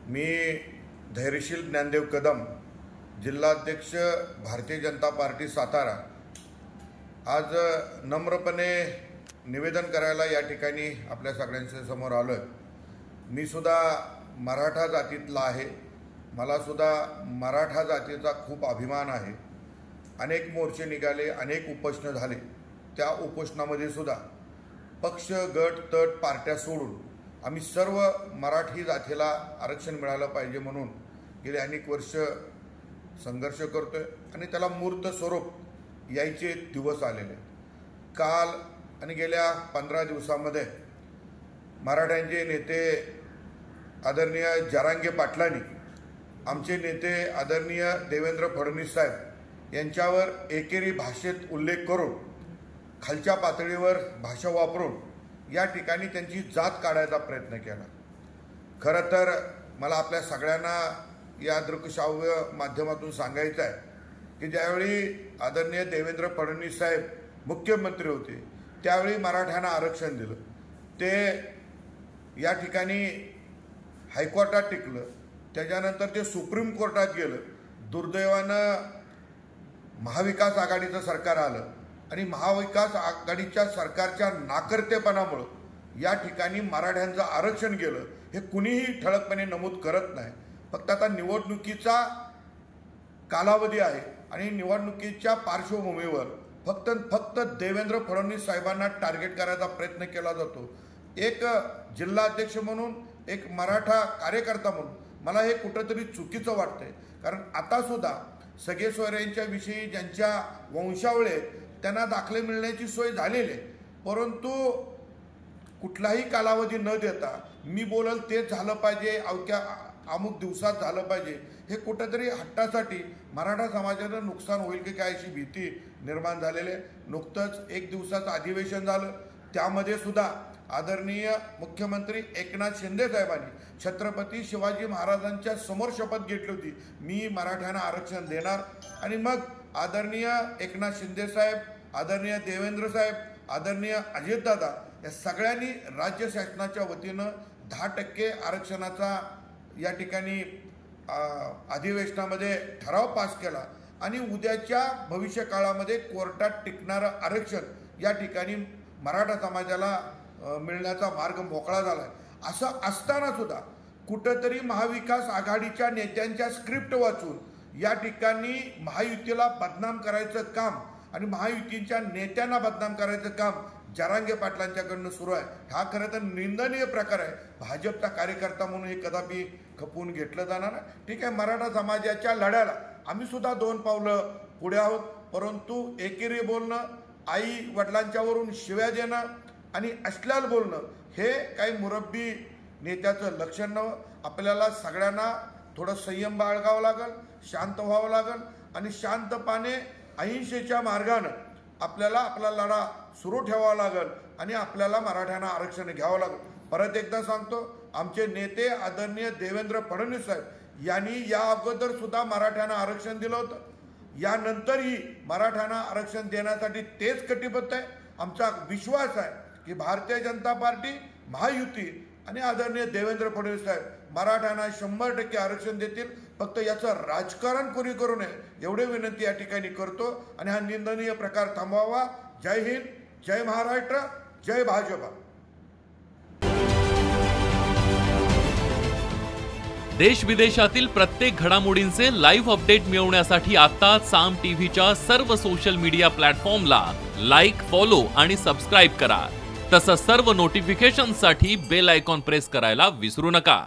मी धैर्यशील ज्ञानदेव कदम, जिल्हाध्यक्ष भारतीय जनता पार्टी सातारा, आज नम्रपणे निवेदन करायला या ठिकाणी आपल्या सगळ्यांच्या समोर आलोय। मी सुद्धा मराठा जातीतला आहे, मला सुद्धा मराठा जातीचा खूप अभिमान आहे। अनेक मोर्चे निघाले, अनेक उपोषण झाले। त्या उपोषणामध्ये सुद्धा पक्ष गट तट पार्ट्या सोडून आम्ही सर्व मराठी जातीला आरक्षण मिळालं पाहिजे म्हणून गेले अनेक वर्ष संघर्ष करतोय आणि त्याला मूर्त स्वरूप यायचे दिवस आलेले। काल आणि गेल्या 15 दिवसांमध्ये मराठ्यांचे नेते आदरणीय जरांगे पाटलांनी, आमचे नेते आदरणीय देवेंद्र फडणवीस साहेब यांच्यावर एकेरी भाषेत उल्लेख करून, खालच्या पातळीवर भाषा वापरून या ठिकाणी त्यांची जात काढायचा प्रयत्न केला। खरं तर मला आपल्या सगळ्यांना या दृकश्राव्य माध्यमातून सांगायचं आहे की ज्यावेळी आदरणीय देवेंद्र फडणवीस साहेब मुख्यमंत्री होते त्यावेळी मराठ्यांना आरक्षण दिलं, ते या ठिकाणी हायकोर्टात टिकलं, त्याच्यानंतर ते सुप्रीम कोर्टात गेलं। दुर्दैवानं महाविकास आघाडीचं सरकार आलं आणि महाविकास आघाडीच्या सरकारच्या नाकर्तेपणामुळे या ठिकाणी मराठ्यांचं आरक्षण गेलं, हे कुणीही ठळकपणे नमूद करत नाही। फक्त आता निवडणुकीचा कालावधी आहे आणि निवडणुकीच्या पार्श्वभूमीवर फक्त देवेंद्र फडणवीस साहेबांना टार्गेट करायचा प्रयत्न केला जातो। एक जिल्हाध्यक्ष म्हणून, एक मराठा कार्यकर्ता म्हणून मला हे कुठंतरी चुकीचं वाटतंय। कारण आता सुद्धा सगळे सोयऱ्यांच्या विषयी ज्यांच्या वंशावळे त्यांना दाखले मिळण्याची सोय झालेली आहे, परंतु कुठलाही कालावधी न देता मी बोलल तेच झालं पाहिजे, अवक्या अमुक दिवसात झालं पाहिजे, हे कुठंतरी हट्टासाठी मराठा समाजाचं नुकसान होईल की काय अशी भीती निर्माण झालेली आहे। नुकतंच 1 दिवसाचं अधिवेशन झालं, त्यामध्ये सुद्धा आदरणीय मुख्यमंत्री एकनाथ शिंदे साहेबांनी छत्रपती शिवाजी महाराजांच्या समोर शपथ घेतली होती, मी मराठ्यांना आरक्षण देणार। आणि मग आदरणीय एकनाथ शिंदे साहेब, आदरणीय देवेंद्र साहेब, आदरणीय अजितदादा या सगळ्यांनी राज्य शासनाच्या वतीनं 10% आरक्षणाचा या ठिकाणी अधिवेशनामध्ये ठराव पास केला आणि उद्याच्या भविष्य काळामध्ये कोर्टात टिकणारं आरक्षण या ठिकाणी मराठा समाजाला मिळण्याचा मार्ग मोकळा झालाय। असं असताना सुद्धा कुठंतरी महाविकास आघाडीच्या नेत्यांच्या स्क्रिप्ट वाचून या ठिकाणी महायुतीला बदनाम करायचं काम आणि महायुतीच्या नेत्यांना बदनाम करायचं काम जरांगे पाटलांच्याकडनं सुरू आहे। हा खरं तर निंदनीय प्रकार आहे। भाजपचा कार्यकर्ता म्हणून हे कदापि खपवून घेतलं जाणार नाही। ठीक आहे, मराठा समाजाच्या लढ्याला आम्ही सुद्धा 2 पावलं पुढे आहोत, परंतु एकेरी बोलणं, आई वडिलांच्यावरून शिव्या देणं आणि अश्लील बोलणं हे काही मुरब्बी नेत्याचं लक्षण नव्हतं। आपल्याला सगळ्यांना थोडं संयम बाळगावं लागेल, शांत व्हावं लागेल आणि शांतपणे अहिंसेच्या मार्गानं आपल्याला आपला लढा सुरू ठेवावा लागेल आणि आपल्याला मराठ्यांना आरक्षण घ्यावं लागेल। परत एकदा सांगतो, आमचे नेते आदरणीय देवेंद्र फडणवीस साहेब यांनी या अगोदर सुद्धा मराठ्यांना आरक्षण दिलं होतं, यानंतरही मराठ्यांना आरक्षण देण्यासाठी तेच कटिबद्ध आहे। आमचा विश्वास आहे की भारतीय जनता पार्टी, महायुती आणि आदरणीय देवेंद्र फडणवीस साहेब मराठ्यांना 100% आरक्षण देतील। फक्त याचं राजकारण कोणी करू नये एवढी विनंती या ठिकाणी करतो आणि हा निंदनीय प्रकार थांबवावा। जय हिंद, जय महाराष्ट्र, जय भाजपा। देश विदेशातील प्रत्येक घडामोडींचे लाईव्ह अपडेट मिळवण्यासाठी आता साम टीव्हीच्या सर्व सोशल मीडिया प्लॅटफॉर्मला लाईक, फॉलो आणि सबस्क्राईब करा। तसंच सर्व नोटिफिकेशनसाठी बेल आयकॉन प्रेस करायला विसरू नका।